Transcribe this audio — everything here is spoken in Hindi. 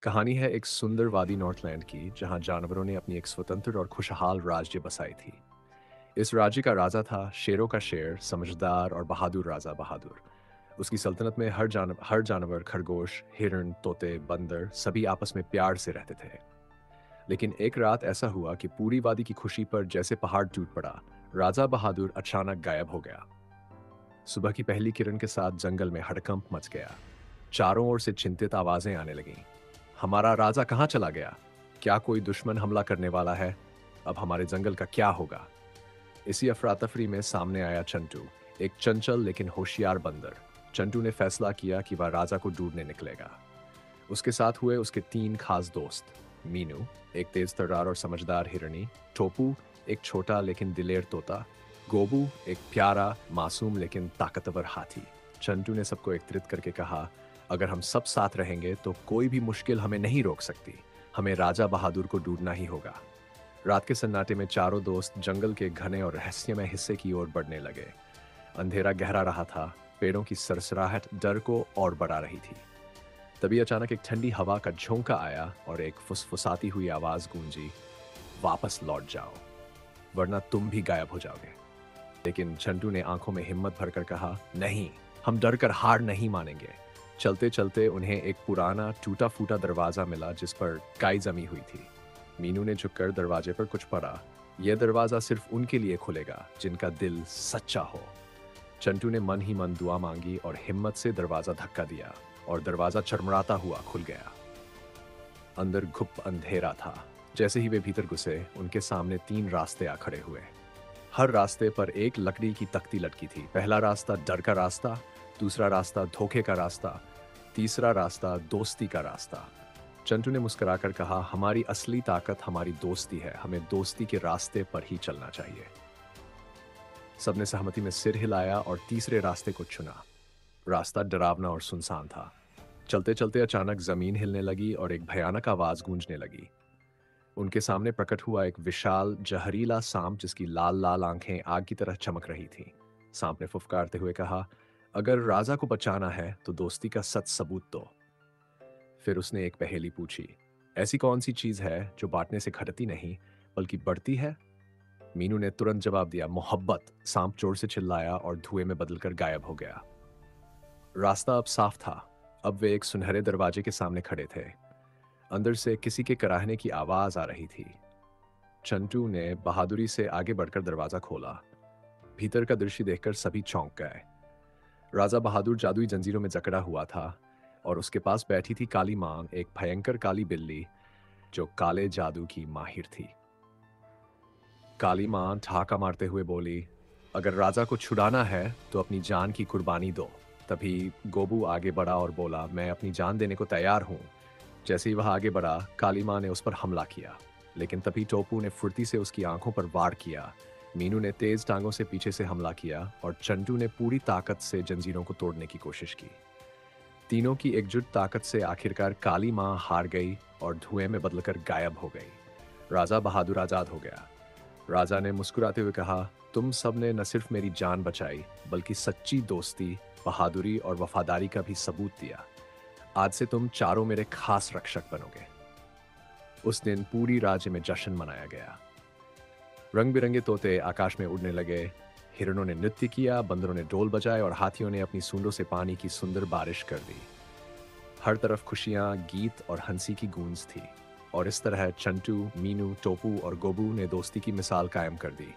कहानी है एक सुंदर वादी नॉर्थलैंड की जहां जानवरों ने अपनी एक स्वतंत्र और खुशहाल राज्य बसाई थी। इस राज्य का राजा था शेरों का शेर, समझदार और बहादुर राजा बहादुर। उसकी सल्तनत में हर जानवर, खरगोश, हिरण, तोते, बंदर सभी आपस में प्यार से रहते थे। लेकिन एक रात ऐसा हुआ कि पूरी वादी की खुशी पर जैसे पहाड़ टूट पड़ा। राजा बहादुर अचानक गायब हो गया। सुबह की पहली किरण के साथ जंगल में हड़कंप मच गया। चारों ओर से चिंतित आवाजें आने लगीं। हमारा राजा कहाँ चला गया? क्या कोई दुश्मन हमला करने वाला है? अब हमारे जंगल का क्या होगा? इसी अफरा-तफरी में सामने आया चंटू, एक चंचल लेकिन होशियार बंदर। चंटू ने फैसला किया कि वह राजा को ढूंढने निकलेगा। उसके साथ हुए उसके तीन खास दोस्त: मीनू, एक तेज तर्रार और समझदार हिरनी; टोपू, एक छोटा लेकिन दिलेर तोता; गोबू, एक प्यारा, मासूम लेकिन ताकतवर हाथी। चंटू ने सबको एकत्रित करके कहा, अगर हम सब साथ रहेंगे तो कोई भी मुश्किल हमें नहीं रोक सकती। हमें राजा बहादुर को ढूंढना ही होगा। रात के सन्नाटे में चारों दोस्त जंगल के घने और रहस्यमय हिस्से की ओर बढ़ने लगे। अंधेरा गहरा रहा था। पेड़ों की सरसराहट डर को और बढ़ा रही थी। तभी अचानक एक ठंडी हवा का झोंका आया और एक फुसफुसाती हुई आवाज गूंजी, वापस लौट जाओ, वरना तुम भी गायब हो जाओगे। लेकिन चंटू ने आंखों में हिम्मत भरकर कहा, नहीं, हम डर कर हार नहीं मानेंगे। चलते चलते उन्हें एक पुराना टूटा फूटा दरवाजा मिला जिस पर काई जमी हुई थी। मीनू ने झुककर दरवाजे पर कुछ पढ़ा। यह दरवाजा सिर्फ उनके लिए खुलेगा जिनका दिल सच्चा हो। चंटू ने मन ही मन दुआ मांगी और हिम्मत से दरवाजा धक्का दिया और दरवाजा चरमराता हुआ खुल गया। अंदर घुप अंधेरा था। जैसे ही वे भीतर घुसे, उनके सामने तीन रास्ते आ खड़े हुए। हर रास्ते पर एक लकड़ी की तख्ती लटकी थी। पहला रास्ता डर का रास्ता, दूसरा रास्ता धोखे का रास्ता, तीसरा रास्ता दोस्ती का रास्ता। चंटू ने मुस्कुराकर कहा, हमारी असली ताकत हमारी दोस्ती है, हमें दोस्ती के रास्ते पर ही चलना चाहिए। सबने सहमति में सिर हिलाया और तीसरे रास्ते को चुना। रास्ता डरावना और सुनसान था। चलते चलते अचानक जमीन हिलने लगी और एक भयानक आवाज गूंजने लगी। उनके सामने प्रकट हुआ एक विशाल जहरीला सांप जिसकी लाल लाल आंखें आग की तरह चमक रही थीं। सांप ने फुफकारते हुए कहा, अगर राजा को बचाना है तो दोस्ती का सच सबूत दो। फिर उसने एक पहेली पूछी, ऐसी कौन सी चीज है जो बांटने से घटती नहीं बल्कि बढ़ती है? मीनू ने तुरंत जवाब दिया, मोहब्बत। सांप जोर से चिल्लाया और धुएं में बदलकर गायब हो गया। रास्ता अब साफ था। अब वे एक सुनहरे दरवाजे के सामने खड़े थे। अंदर से किसी के कराहने की आवाज आ रही थी। चंटू ने बहादुरी से आगे बढ़कर दरवाजा खोला। भीतर का दृश्य देखकर सभी चौंक गए। राजा बहादुर जादुई जंजीरों में जकड़ा हुआ था और उसके पास बैठी थी काली मां, एक भयंकर काली बिल्ली जो काले जादू की माहिर थी। काली मां ठहाका मारते हुए बोली, अगर राजा को छुड़ाना है तो अपनी जान की कुर्बानी दो। तभी गोबू आगे बढ़ा और बोला, मैं अपनी जान देने को तैयार हूं। जैसे ही वह आगे बढ़ा, काली मां ने उस पर हमला किया, लेकिन तभी टोपू ने फुर्ती से उसकी आंखों पर वार किया। मीनू ने तेज टांगों से पीछे से हमला किया और चंटू ने पूरी ताकत से जंजीरों को तोड़ने की कोशिश की। तीनों की एकजुट ताकत से आखिरकार काली मां हार गई और धुएं में बदलकर गायब हो गई। राजा बहादुर आजाद हो गया। राजा ने मुस्कुराते हुए कहा, तुम सब ने न सिर्फ मेरी जान बचाई बल्कि सच्ची दोस्ती, बहादुरी और वफादारी का भी सबूत दिया। आज से तुम चारों मेरे खास रक्षक बनोगे। उस दिन पूरी राज्य में जश्न मनाया गया। रंग बिरंगे तोते आकाश में उड़ने लगे, हिरणों ने नृत्य किया, बंदरों ने ढोल बजाए और हाथियों ने अपनी सूंडों से पानी की सुंदर बारिश कर दी। हर तरफ खुशियां, गीत और हंसी की गूंज थी। और इस तरह चंटू, मीनू, टोपू और गोबू ने दोस्ती की मिसाल कायम कर दी।